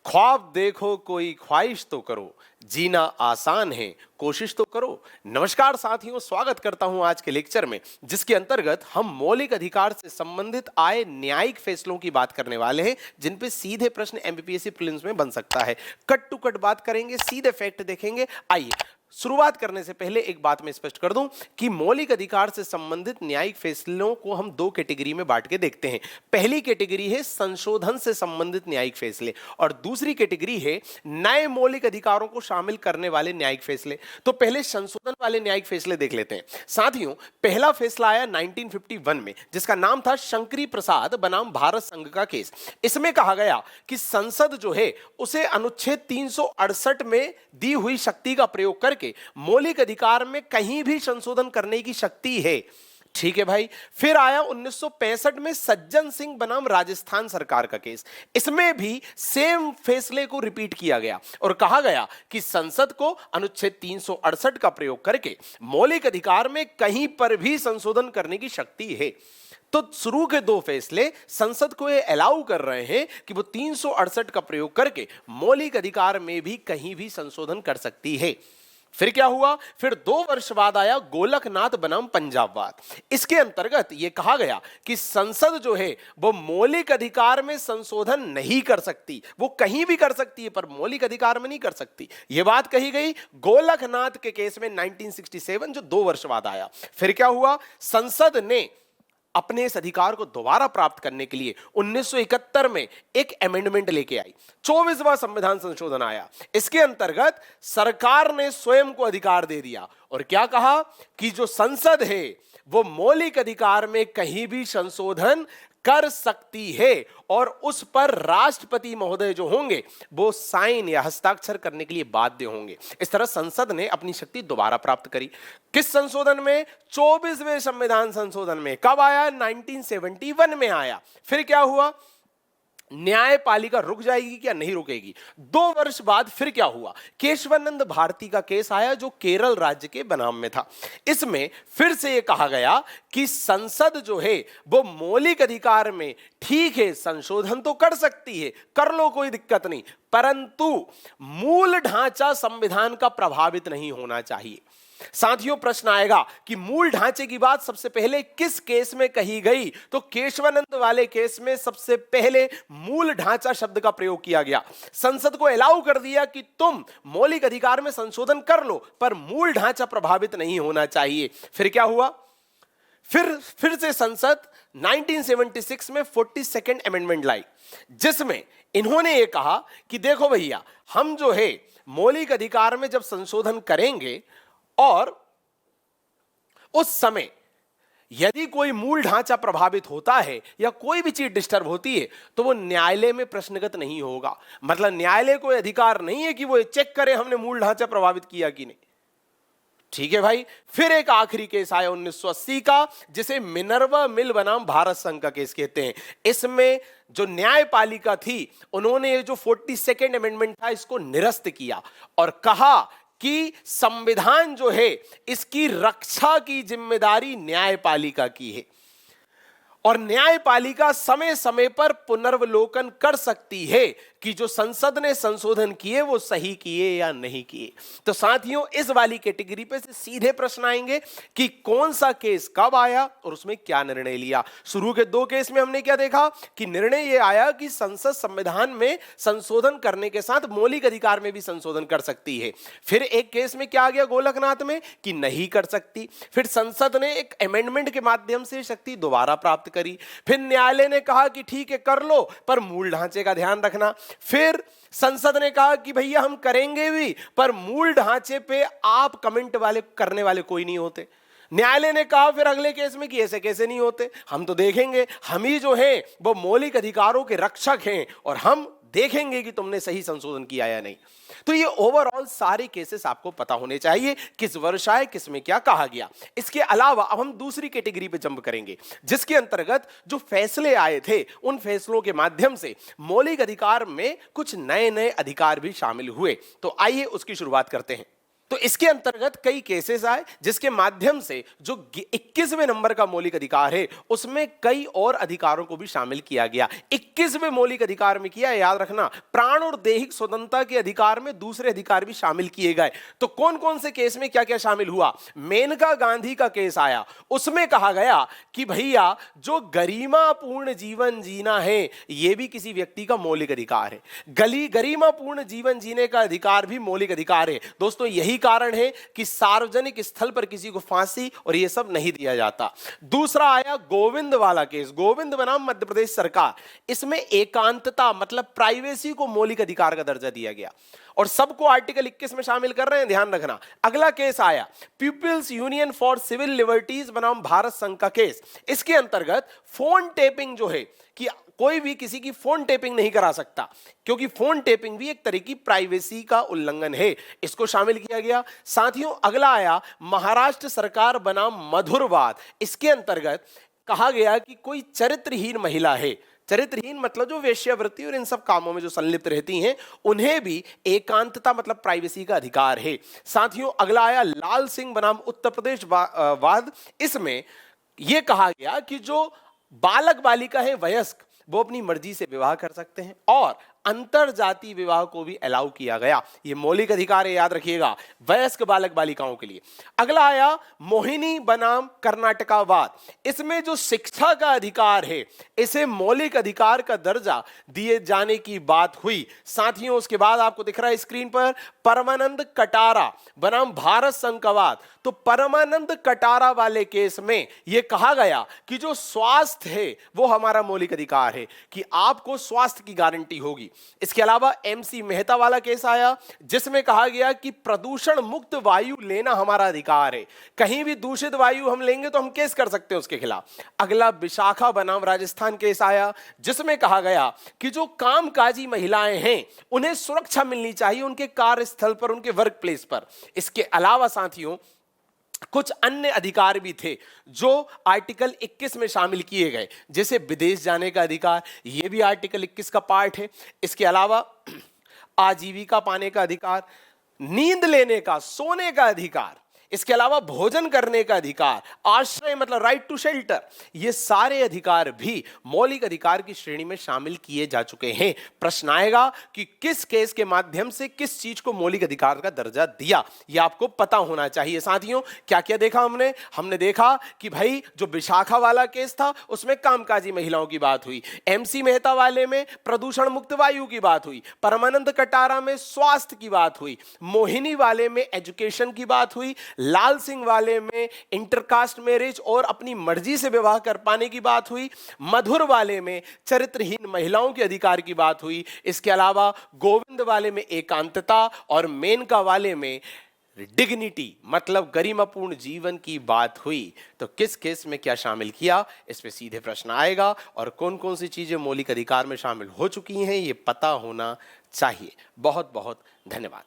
ख्वाब देखो कोई ख्वाहिश तो करो, जीना आसान है कोशिश तो करो। नमस्कार साथियों, स्वागत करता हूं आज के लेक्चर में, जिसके अंतर्गत हम मौलिक अधिकार से संबंधित आए न्यायिक फैसलों की बात करने वाले हैं, जिन पे सीधे प्रश्न एमपीपीएससी प्रीलिम्स में बन सकता है। कट टू कट बात करेंगे, सीधे फैक्ट देखेंगे। आइए शुरुआत करने से पहले एक बात मैं स्पष्ट कर दूं कि मौलिक अधिकार से संबंधित न्यायिक फैसलों को हम दो कैटेगरी में बांट के देखते हैं। पहली कैटेगरी है संशोधन से संबंधित न्यायिक फैसले और दूसरी कैटेगरी है नए मौलिक अधिकारों को शामिल करने वाले न्यायिक फैसले। तो पहले संशोधन वाले न्यायिक फैसले देख लेते हैं। साथियों, पहला फैसला आया 1951 में, जिसका नाम था शंकरी प्रसाद बनाम भारत संघ का केस। इसमें कहा गया कि संसद जो है उसे अनुच्छेद 368 में दी हुई शक्ति का प्रयोग करके मौलिक अधिकार में कहीं भी संशोधन करने की शक्ति है। ठीक है भाई। फिर आया 1965 में सज्जन सिंह बनाम राजस्थान सरकार का केस। इसमें भी सेम फैसले को रिपीट किया गया और कहा गया कि संसद को अनुच्छेद 368 का प्रयोग करके मौलिक अधिकार में कहीं पर भी संशोधन करने की शक्ति है। तो शुरू के दो फैसले संसद को ये अलाउ कर रहे हैं कि वो 368 का प्रयोग करके मौलिक अधिकार में भी कहीं भी संशोधन कर सकती है। फिर क्या हुआ? फिर 2 वर्ष बाद आया गोलकनाथ बनाम पंजाबवाद। इसके अंतर्गत यह कहा गया कि संसद जो है वो मौलिक अधिकार में संशोधन नहीं कर सकती, वो कहीं भी कर सकती है पर मौलिक अधिकार में नहीं कर सकती। यह बात कही गई गोलकनाथ के केस में 1967, जो 2 वर्ष बाद आया। फिर क्या हुआ? संसद ने अपने इस अधिकार को दोबारा प्राप्त करने के लिए 1971 में एक अमेंडमेंट लेके आई। 24वां संविधान संशोधन आया। इसके अंतर्गत सरकार ने स्वयं को अधिकार दे दिया और क्या कहा कि जो संसद है वो मौलिक अधिकार में कहीं भी संशोधन कर सकती है और उस पर राष्ट्रपति महोदय जो होंगे वो साइन या हस्ताक्षर करने के लिए बाध्य होंगे। इस तरह संसद ने अपनी शक्ति दोबारा प्राप्त करी। किस संशोधन में? 24वें संविधान संशोधन में। कब आया? 1971 में आया। फिर क्या हुआ? न्यायपालिका रुक जाएगी क्या? नहीं रुकेगी। 2 वर्ष बाद फिर क्या हुआ? केशवानंद भारती का केस आया, जो केरल राज्य के बनाम में था। इसमें फिर से यह कहा गया कि संसद जो है वो मौलिक अधिकार में ठीक है संशोधन तो कर सकती है, कर लो कोई दिक्कत नहीं, परंतु मूल ढांचा संविधान का प्रभावित नहीं होना चाहिए। साथियों, प्रश्न आएगा कि मूल ढांचे की बात सबसे पहले किस केस में कही गई? तो केशवानंद वाले केस में सबसे पहले मूल ढांचा शब्द का प्रयोग किया गया। संसद को अलाउ कर दिया कि तुम मौलिक अधिकार में संशोधन कर लो पर मूल ढांचा प्रभावित नहीं होना चाहिए। फिर क्या हुआ? फिर से संसद 1976 में 42nd अमेंडमेंट लाई, जिसमें इन्होंने ये कहा कि देखो भैया, हम जो है मौलिक अधिकार में जब संशोधन करेंगे और उस समय यदि कोई मूल ढांचा प्रभावित होता है या कोई भी चीज डिस्टर्ब होती है तो वो न्यायालय में प्रश्नगत नहीं होगा। मतलब न्यायालय को अधिकार नहीं है कि वो चेक करे हमने मूल ढांचा प्रभावित किया कि नहीं। ठीक है भाई। फिर एक आखिरी केस आया 1980 का, जिसे मिनर्वा मिल बनाम भारत संघ का केस कहते हैं। इसमें जो न्यायपालिका थी उन्होंने जो 42nd अमेंडमेंट था इसको निरस्त किया और कहा कि संविधान जो है इसकी रक्षा की जिम्मेदारी न्यायपालिका की है और न्यायपालिका समय समय पर पुनर्वलोकन कर सकती है कि जो संसद ने संशोधन किए वो सही किए या नहीं किए। तो साथियों, इस वाली कैटेगरी पे से सीधे प्रश्न आएंगे कि कौन सा केस कब आया और उसमें क्या निर्णय लिया। शुरू के 2 केस में हमने क्या देखा कि निर्णय ये आया कि संसद संविधान में संशोधन करने के साथ मौलिक अधिकार में भी संशोधन कर सकती है। फिर एक केस में क्या आ गया गोलकनाथ में कि नहीं कर सकती। फिर संसद ने एक अमेंडमेंट के माध्यम से शक्ति दोबारा प्राप्त करी। फिर न्यायालय ने कहा कि ठीक है कर लो पर मूल ढांचे का ध्यान रखना। फिर संसद ने कहा कि भैया हम करेंगे भी पर मूल ढांचे पे आप कमेंट वाले करने वाले कोई नहीं होते। न्यायालय ने कहा फिर अगले केस में कि ऐसे कैसे नहीं होते, हम तो देखेंगे, हम ही जो हैं वो मौलिक अधिकारों के रक्षक हैं और हम देखेंगे कि तुमने सही संशोधन किया या नहीं। तो ये ओवरऑल सारे केसेस आपको पता होने चाहिए, किस वर्ष आए, किस में क्या कहा गया। इसके अलावा अब हम दूसरी कैटेगरी पे जंप करेंगे, जिसके अंतर्गत जो फैसले आए थे उन फैसलों के माध्यम से मौलिक अधिकार में कुछ नए नए अधिकार भी शामिल हुए। तो आइए उसकी शुरुआत करते हैं। तो इसके अंतर्गत कई केसेस आए जिसके माध्यम से जो 21वें नंबर का मौलिक अधिकार है उसमें कई और अधिकारों को भी शामिल किया गया। 21वें मौलिक अधिकार में किया, याद रखना, प्राण और दैहिक स्वतंत्रता के अधिकार में दूसरे अधिकार भी शामिल किए गए। तो कौन कौन से केस में क्या क्या शामिल हुआ? मेनका गांधी का केस आया, उसमें कहा गया कि भैया जो गरिमापूर्ण जीवन जीना है यह भी किसी व्यक्ति का मौलिक अधिकार है। गरिमापूर्ण जीवन जीने का अधिकार भी मौलिक अधिकार है। दोस्तों यही कारण है कि सार्वजनिक स्थल पर किसी को फांसी और यह सब नहीं दिया जाता। दूसरा आया गोविंद वाला केस, गोविंद बनाम मध्य प्रदेश सरकार। इसमें एकांतता मतलब प्राइवेसी को मौलिक अधिकार का दर्जा दिया गया और सबको आर्टिकल 21 में शामिल कर रहे हैं, ध्यान रखना। अगला केस आया People's Union for Civil Liberties बनाम भारत संघ का केस। इसके अंतर्गत फोन टेपिंग जो है कि कोई भी किसी की फोन टेपिंग नहीं करा सकता, क्योंकि फोन टेपिंग भी एक तरह की प्राइवेसी का उल्लंघन है, इसको शामिल किया गया। साथियों अगला आया महाराष्ट्र सरकार बनाम मधुरवाद। इसके अंतर्गत कहा गया कि कोई चरित्रहीन महिला है, चरित्रहीन मतलब जो वेश्यावृत्ति और इन सब कामों में जो संलिप्त रहती हैं, उन्हें भी एकांतता मतलब प्राइवेसी का अधिकार है। साथियों अगला आया लाल सिंह बनाम उत्तर प्रदेश वाद। इसमें यह कहा गया कि जो बालक बालिका है वयस्क, वो अपनी मर्जी से विवाह कर सकते हैं और अंतर जातीय विवाह को भी अलाउ किया गया। यह मौलिक अधिकार है, याद रखिएगा, वयस्क बालक बालिकाओं के लिए। अगला आया मोहिनी बनाम कर्नाटकावाद। इसमें जो शिक्षा का अधिकार है इसे मौलिक अधिकार का दर्जा दिए जाने की बात हुई। साथियों उसके बाद आपको दिख रहा है स्क्रीन पर परमानंद कटारा बनाम भारत संघ का वाद। तो परमानंद कटारा वाले केस में यह कहा गया कि जो स्वास्थ्य है वो हमारा मौलिक अधिकार है, कि आपको स्वास्थ्य की गारंटी होगी। इसके अलावा एमसी मेहता वाला केस आया जिसमें कहा गया कि प्रदूषण मुक्त वायु लेना हमारा अधिकार है, कहीं भी दूषित वायु हम लेंगे तो हम केस कर सकते हैं उसके खिलाफ। अगला विशाखा बनाम राजस्थान केस आया जिसमें कहा गया कि जो कामकाजी महिलाएं हैं उन्हें सुरक्षा मिलनी चाहिए उनके कार्यस्थल पर, उनके वर्क प्लेस पर। इसके अलावा साथियों कुछ अन्य अधिकार भी थे जो आर्टिकल 21 में शामिल किए गए, जैसे विदेश जाने का अधिकार, यह भी आर्टिकल 21 का पार्ट है। इसके अलावा आजीविका पाने का अधिकार, नींद लेने का, सोने का अधिकार, इसके अलावा भोजन करने का अधिकार, आश्रय मतलब राइट टू शेल्टर, ये सारे अधिकार भी मौलिक अधिकार की श्रेणी में शामिल किए जा चुके हैं। प्रश्न आएगा कि किस केस के माध्यम से किस चीज को मौलिक अधिकार का दर्जा दिया, यह आपको पता होना चाहिए। साथियों क्या क्या देखा हमने देखा कि भाई जो विशाखा वाला केस था उसमें कामकाजी महिलाओं की बात हुई, एमसी मेहता वाले में प्रदूषण मुक्त वायु की बात हुई, परमानंद कटारा में स्वास्थ्य की बात हुई, मोहिनी वाले में एजुकेशन की बात हुई, लाल सिंह वाले में इंटरकास्ट मैरिज और अपनी मर्जी से विवाह कर पाने की बात हुई, मधुर वाले में चरित्रहीन महिलाओं के अधिकार की बात हुई, इसके अलावा गोविंद वाले में एकांतता और मेनका वाले में डिग्निटी मतलब गरिमापूर्ण जीवन की बात हुई। तो किस केस में क्या शामिल किया, इस पे सीधे प्रश्न आएगा और कौन कौन सी चीजें मौलिक अधिकार में शामिल हो चुकी हैं ये पता होना चाहिए। बहुत बहुत धन्यवाद।